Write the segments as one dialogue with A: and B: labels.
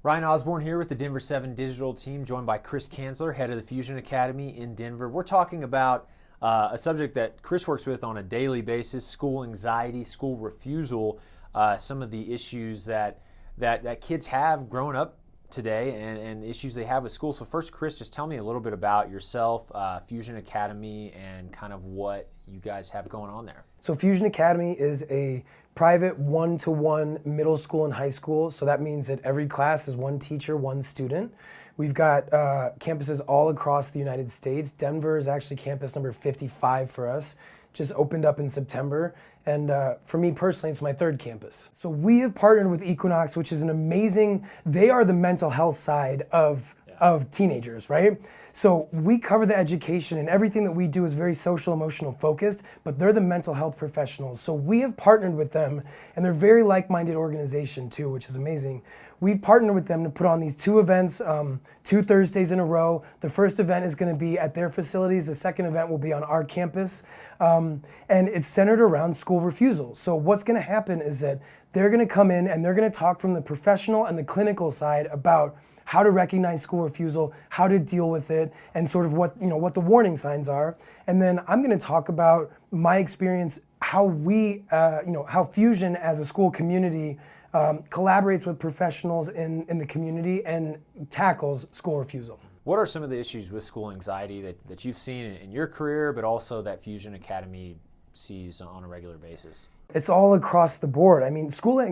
A: Ryan Osborne here with the Denver 7 digital team, joined by Chris Kanzler, head of the Fusion Academy in Denver. We're talking about a subject that Chris works with on a daily basis: school anxiety, school refusal, some of the issues that kids have growing up today, and issues they have with school. So first, Chris, just tell me a little bit about yourself, Fusion Academy, and kind of what you guys have going on there.
B: So Fusion Academy is a private one-to-one middle school and high school. So that means that every class is one teacher, one student. We've got campuses all across the United States. Denver is actually campus number 55 for us. Just opened up in September. And for me personally, it's my third campus. So we have partnered with Equinox, which is an amazing, they are the mental health side of teenagers, right? So we cover the education, and everything that we do is very social, emotional focused, but they're the mental health professionals. So we have partnered with them, and they're a very like-minded organization too, which is amazing. We've partnered with them to put on these two events, 2 Thursdays in a row. The first event is going to be at their facilities. The second event will be on our campus. And it's centered around school refusal. So what's going to happen is that they're going to come in and they're going to talk from the professional and the clinical side about how to recognize school refusal, how to deal with it, and sort of what the warning signs are. And then I'm going to talk about my experience, how we, how Fusion as a school community collaborates with professionals in the community and tackles school refusal.
A: What are some of the issues with school anxiety that you've seen in your career, but also that Fusion Academy sees on a regular basis?
B: It's all across the board. I mean, school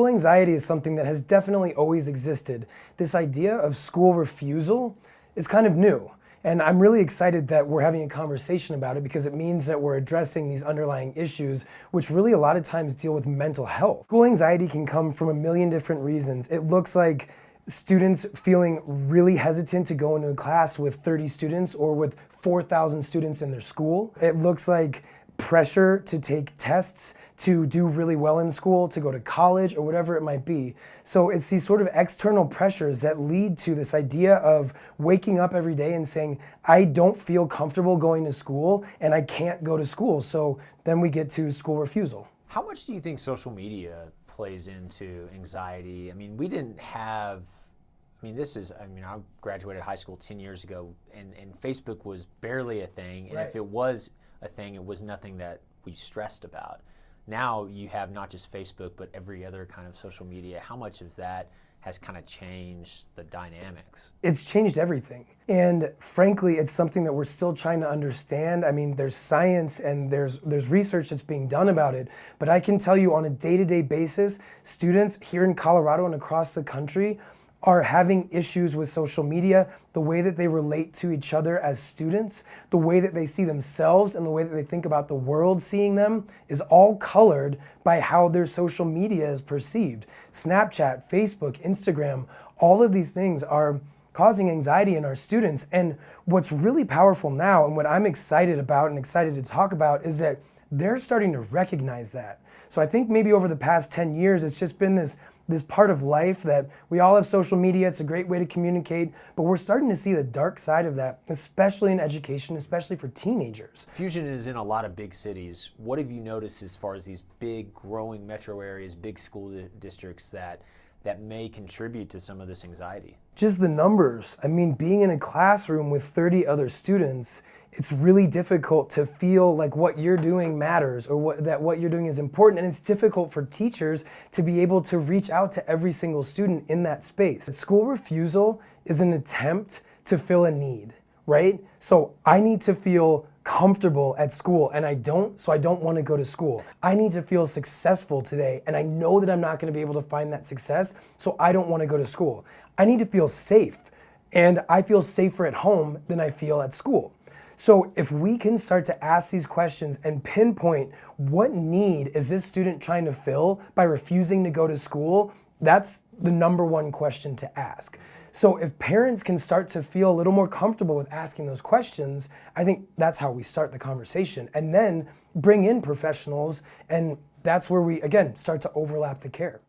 B: anxiety is something that has definitely always existed. This idea of school refusal is kind of new. And I'm really excited that we're having a conversation about it, because it means that we're addressing these underlying issues, which really a lot of times deal with mental health. School anxiety can come from a million different reasons. It looks like students feeling really hesitant to go into a class with 30 students or with 4,000 students in their school. It looks like pressure to take tests, to do really well in school, to go to college, or whatever it might be. So it's these sort of external pressures that lead to this idea of waking up every day and saying, I don't feel comfortable going to school and I can't go to school. So then we get to school refusal.
A: How much do you think social media plays into anxiety? I mean, we didn't have, I graduated high school 10 years ago, and Facebook was barely a thing. And
B: Right.
A: if it was a thing, it was nothing that we stressed about. Now you have not just Facebook, but every other kind of social media. How much of that has kind of changed the dynamics?
B: It's changed everything. And frankly, it's something that we're still trying to understand. I mean, there's science and there's research that's being done about it. But I can tell you on a day-to-day basis, students here in Colorado and across the country are having issues with social media, the way that they relate to each other as students, the way that they see themselves, and the way that they think about the world seeing them is all colored by how their social media is perceived. Snapchat, Facebook, Instagram, all of these things are causing anxiety in our students. And what's really powerful now, and what I'm excited about and excited to talk about, is that they're starting to recognize that. So I think maybe over the past 10 years, it's just been this part of life that we all have social media. It's a great way to communicate, but we're starting to see the dark side of that, especially in education, especially for teenagers.
A: Fusion is in a lot of big cities. What have you noticed as far as these big growing metro areas, big school districts that may contribute to some of this anxiety?
B: Just the numbers. I mean, being in a classroom with 30 other students, it's really difficult to feel like what you're doing matters, or that what you're doing is important. And it's difficult for teachers to be able to reach out to every single student in that space. School refusal is an attempt to fill a need, right? So I need to feel comfortable at school, and I don't want to go to school. I need to feel successful today, and I know that I'm not going to be able to find that success, so I don't want to go to school. I need to feel safe, and I feel safer at home than I feel at school. So if we can start to ask these questions and pinpoint what need is this student trying to fill by refusing to go to school, that's the number one question to ask. So if parents can start to feel a little more comfortable with asking those questions, I think that's how we start the conversation. And then bring in professionals, and that's where we, again, start to overlap the care.